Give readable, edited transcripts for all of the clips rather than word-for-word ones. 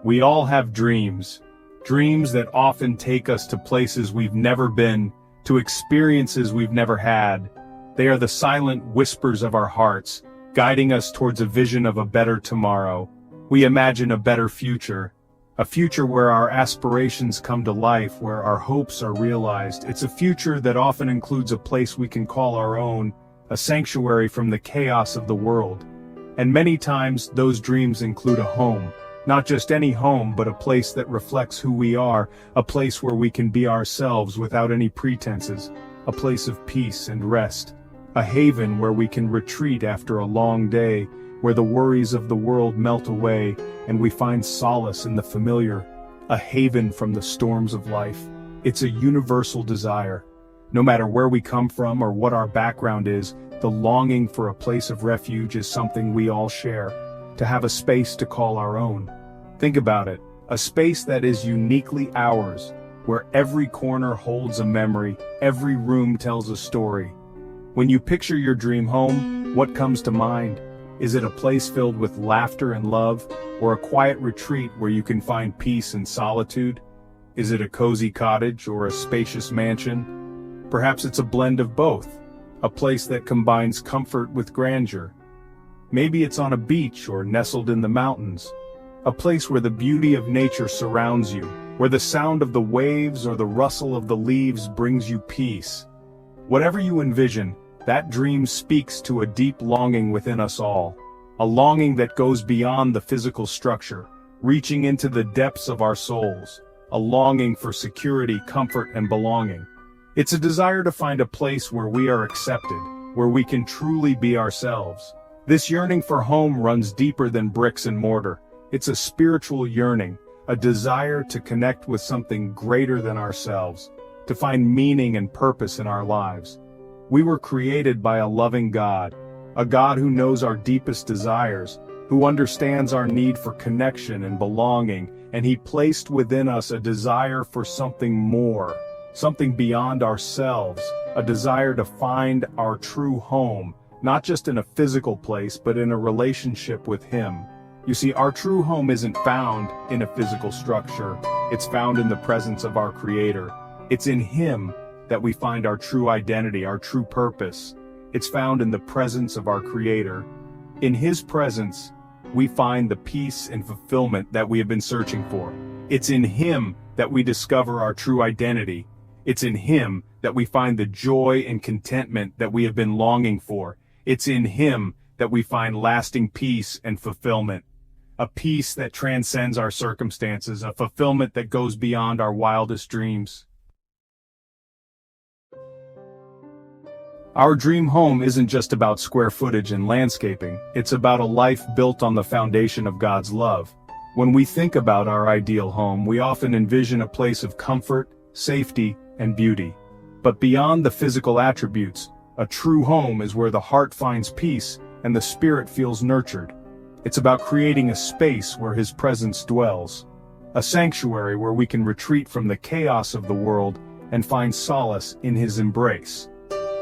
We all have dreams. Dreams that often take us to places we've never been, to experiences we've never had. They are the silent whispers of our hearts, guiding us towards a vision of a better tomorrow. We imagine a better future. A future where our aspirations come to life, where our hopes are realized. It's a future that often includes a place we can call our own, a sanctuary from the chaos of the world. And many times, those dreams include a home. Not just any home, but a place that reflects who we are, a place where we can be ourselves without any pretenses, a place of peace and rest, a haven where we can retreat after a long day, where the worries of the world melt away, and we find solace in the familiar, a haven from the storms of life. It's a universal desire. No matter where we come from or what our background is, the longing for a place of refuge is something we all share. To have a space to call our own. Think about it, a space that is uniquely ours, where every corner holds a memory, every room tells a story. When you picture your dream home, what comes to mind? Is it a place filled with laughter and love, or a quiet retreat where you can find peace and solitude? Is it a cozy cottage or a spacious mansion? Perhaps it's a blend of both, a place that combines comfort with grandeur. Maybe it's on a beach or nestled in the mountains, a place where the beauty of nature surrounds you, where the sound of the waves or the rustle of the leaves brings you peace. Whatever you envision, that dream speaks to a deep longing within us all, a longing that goes beyond the physical structure, reaching into the depths of our souls, a longing for security, comfort, and belonging. It's a desire to find a place where we are accepted, where we can truly be ourselves. This yearning for home runs deeper than bricks and mortar. It's a spiritual yearning, a desire to connect with something greater than ourselves, to find meaning and purpose in our lives. We were created by a loving God, a God who knows our deepest desires, who understands our need for connection and belonging, and He placed within us a desire for something more, something beyond ourselves, a desire to find our true home, not just in a physical place, but in a relationship with Him. You see, our true home isn't found in a physical structure. It's found in the presence of our Creator. It's in Him that we find our true identity, our true purpose. It's found in the presence of our Creator. In His presence, we find the peace and fulfillment that we have been searching for. It's in Him that we discover our true identity. It's in Him that we find the joy and contentment that we have been longing for. It's in Him that we find lasting peace and fulfillment. A peace that transcends our circumstances, a fulfillment that goes beyond our wildest dreams. Our dream home isn't just about square footage and landscaping, it's about a life built on the foundation of God's love. When we think about our ideal home, we often envision a place of comfort, safety, and beauty. But beyond the physical attributes, a true home is where the heart finds peace and the spirit feels nurtured. It's about creating a space where His presence dwells, a sanctuary where we can retreat from the chaos of the world and find solace in His embrace.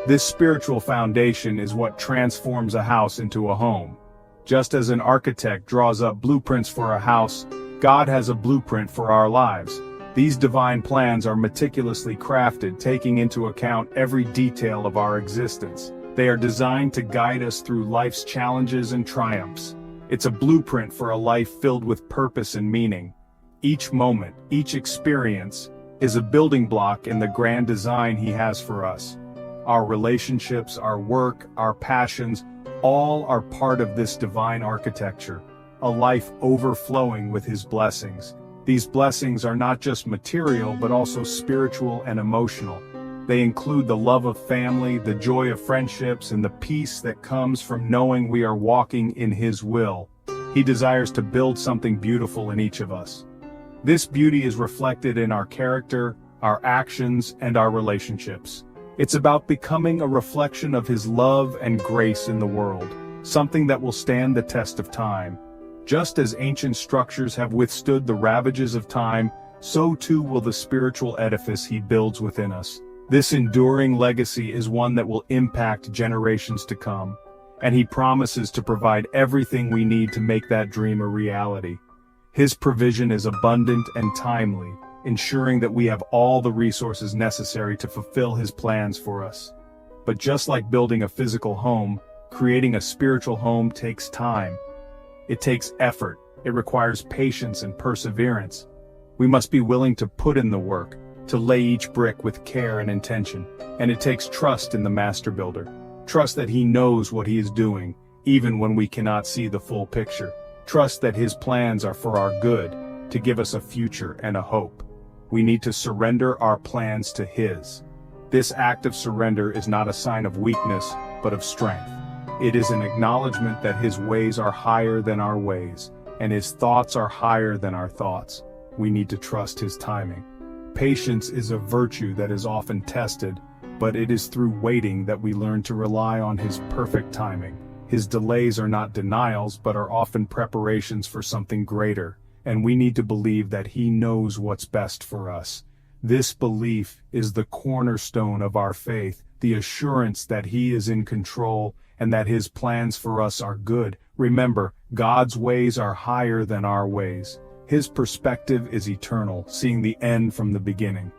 This spiritual foundation is what transforms a house into a home. Just as an architect draws up blueprints for a house, God has a blueprint for our lives. These divine plans are meticulously crafted, taking into account every detail of our existence. They are designed to guide us through life's challenges and triumphs. It's a blueprint for a life filled with purpose and meaning. Each moment, each experience, is a building block in the grand design He has for us. Our relationships, our work, our passions, all are part of this divine architecture, a life overflowing with His blessings. These blessings are not just material but also spiritual and emotional. They include the love of family, the joy of friendships, and the peace that comes from knowing we are walking in His will. He desires to build something beautiful in each of us. This beauty is reflected in our character, our actions, and our relationships. It's about becoming a reflection of His love and grace in the world, something that will stand the test of time. Just as ancient structures have withstood the ravages of time, so too will the spiritual edifice He builds within us. This enduring legacy is one that will impact generations to come, and He promises to provide everything we need to make that dream a reality. His provision is abundant and timely, ensuring that we have all the resources necessary to fulfill His plans for us. But just like building a physical home, creating a spiritual home takes time. It takes effort. It requires patience and perseverance. We must be willing to put in the work, to lay each brick with care and intention. And it takes trust in the master builder. Trust that He knows what He is doing, even when we cannot see the full picture. Trust that His plans are for our good, to give us a future and a hope. We need to surrender our plans to His. This act of surrender is not a sign of weakness, but of strength. It is an acknowledgement that His ways are higher than our ways, and His thoughts are higher than our thoughts. We need to trust His timing. Patience is a virtue that is often tested, but it is through waiting that we learn to rely on His perfect timing. His delays are not denials, but are often preparations for something greater, and we need to believe that He knows what's best for us. This belief is the cornerstone of our faith, the assurance that He is in control and that His plans for us are good. Remember, God's ways are higher than our ways. His perspective is eternal, seeing the end from the beginning.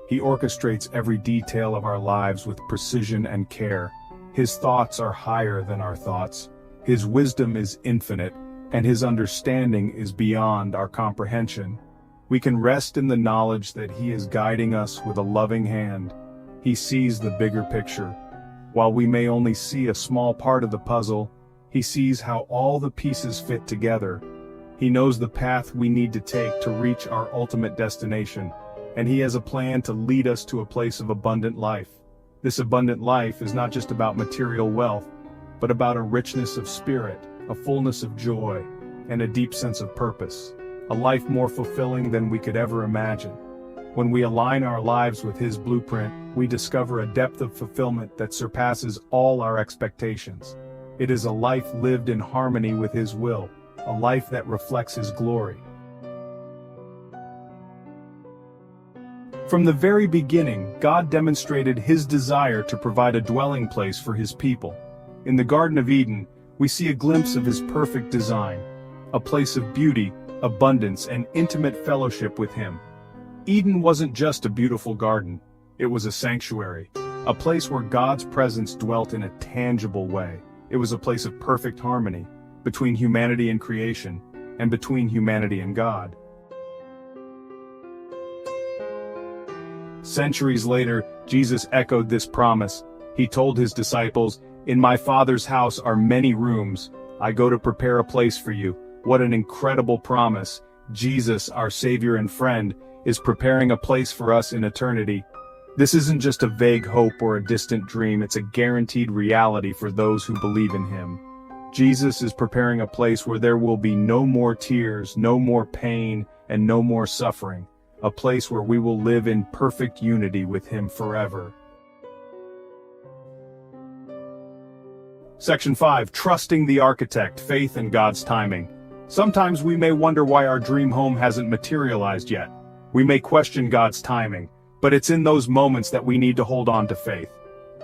He orchestrates every detail of our lives with precision and care. His thoughts are higher than our thoughts. His wisdom is infinite, and His understanding is beyond our comprehension. We can rest in the knowledge that He is guiding us with a loving hand. He sees the bigger picture. While we may only see a small part of the puzzle, He sees how all the pieces fit together. He knows the path we need to take to reach our ultimate destination, and He has a plan to lead us to a place of abundant life. This abundant life is not just about material wealth, but about a richness of spirit, a fullness of joy, and a deep sense of purpose, a life more fulfilling than we could ever imagine. When we align our lives with His blueprint, we discover a depth of fulfillment that surpasses all our expectations. It is a life lived in harmony with His will, a life that reflects His glory. From the very beginning, God demonstrated His desire to provide a dwelling place for His people. In the Garden of Eden, we see a glimpse of His perfect design, a place of beauty, abundance, and intimate fellowship with Him. Eden wasn't just a beautiful garden, it was a sanctuary, a place where God's presence dwelt in a tangible way. It was a place of perfect harmony between humanity and creation, and between humanity and God. Centuries later, Jesus echoed this promise. He told His disciples, "In my Father's house are many rooms. I go to prepare a place for you." What an incredible promise. Jesus, our Savior and friend, is preparing a place for us in eternity. This isn't just a vague hope or a distant dream, it's a guaranteed reality for those who believe in Him. Jesus is preparing a place where there will be no more tears, no more pain, and no more suffering. A place where we will live in perfect unity with Him forever. Section 5. Trusting the Architect, Faith in God's Timing. Sometimes we may wonder why our dream home hasn't materialized yet. We may question God's timing, but it's in those moments that we need to hold on to faith.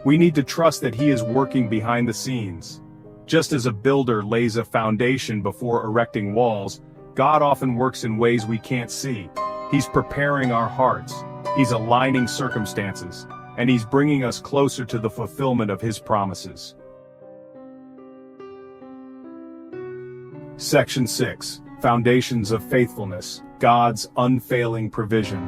We need to trust that He is working behind the scenes. Just as a builder lays a foundation before erecting walls, God often works in ways we can't see. He's preparing our hearts, He's aligning circumstances, and He's bringing us closer to the fulfillment of His promises. Section 6. Foundations of Faithfulness, God's unfailing provision.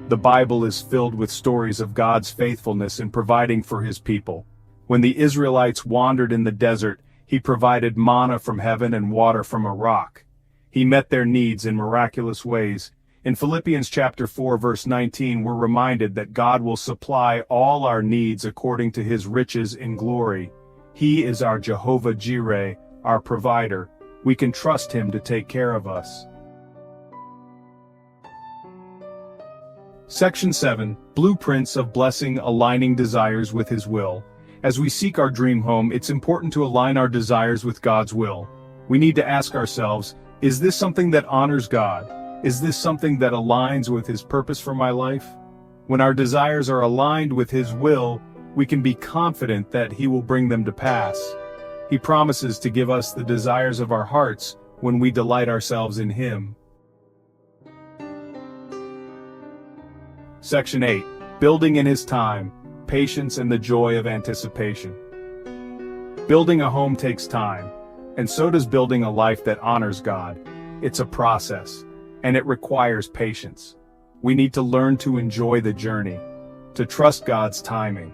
The Bible is filled with stories of God's faithfulness in providing for His people. When the Israelites wandered in the desert, He provided manna from heaven and water from a rock. He met their needs in miraculous ways. In Philippians chapter 4 verse 19, we're reminded that God will supply all our needs according to His riches in glory. He is our Jehovah Jireh, our provider. We can trust Him to take care of us. Section 7. Blueprints of Blessing, Aligning Desires with His Will. As we seek our dream home, it's important to align our desires with God's will. We need to ask ourselves, is this something that honors God? Is this something that aligns with His purpose for my life? When our desires are aligned with His will, we can be confident that He will bring them to pass. He promises to give us the desires of our hearts when we delight ourselves in Him. Section 8. Building in His time, patience and the joy of anticipation. Building a home takes time, and so does building a life that honors God. It's a process, and it requires patience. We need to learn to enjoy the journey, to trust God's timing,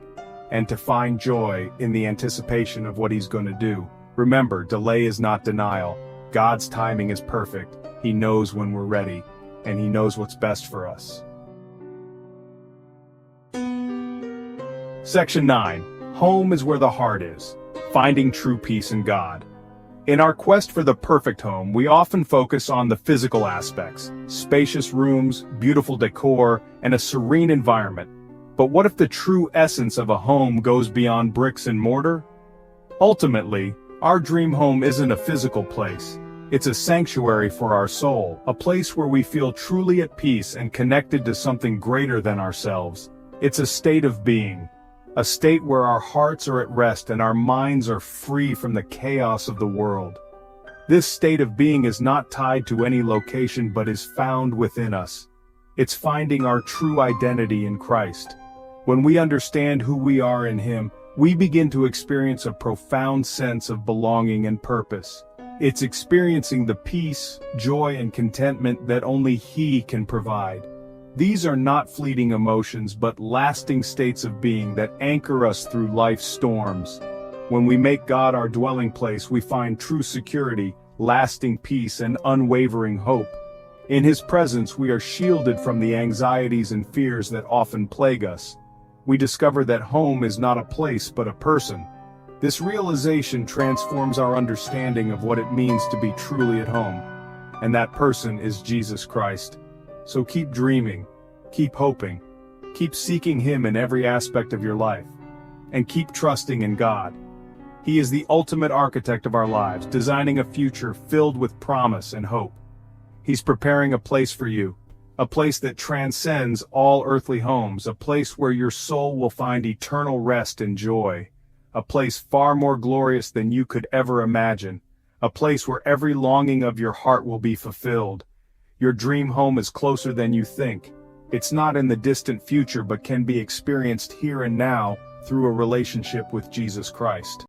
and to find joy in the anticipation of what He's going to do. Remember, delay is not denial. God's timing is perfect. He knows when we're ready, and He knows what's best for us. Section 9. Home is where the heart is. Finding true peace in God. In our quest for the perfect home, we often focus on the physical aspects, spacious rooms, beautiful decor, and a serene environment. But what if the true essence of a home goes beyond bricks and mortar? Ultimately, our dream home isn't a physical place. It's a sanctuary for our soul, a place where we feel truly at peace and connected to something greater than ourselves. It's a state of being. A state where our hearts are at rest and our minds are free from the chaos of the world. This state of being is not tied to any location but is found within us. It's finding our true identity in Christ. When we understand who we are in Him, we begin to experience a profound sense of belonging and purpose. It's experiencing the peace, joy, and contentment that only He can provide. These are not fleeting emotions but lasting states of being that anchor us through life's storms. When we make God our dwelling place, we find true security, lasting peace, and unwavering hope. In His presence, we are shielded from the anxieties and fears that often plague us. We discover that home is not a place but a person. This realization transforms our understanding of what it means to be truly at home. And that person is Jesus Christ. So keep dreaming, keep hoping, keep seeking Him in every aspect of your life, and keep trusting in God. He is the ultimate architect of our lives, designing a future filled with promise and hope. He's preparing a place for you, a place that transcends all earthly homes, a place where your soul will find eternal rest and joy, a place far more glorious than you could ever imagine, a place where every longing of your heart will be fulfilled. Your dream home is closer than you think. It's not in the distant future but can be experienced here and now through a relationship with Jesus Christ.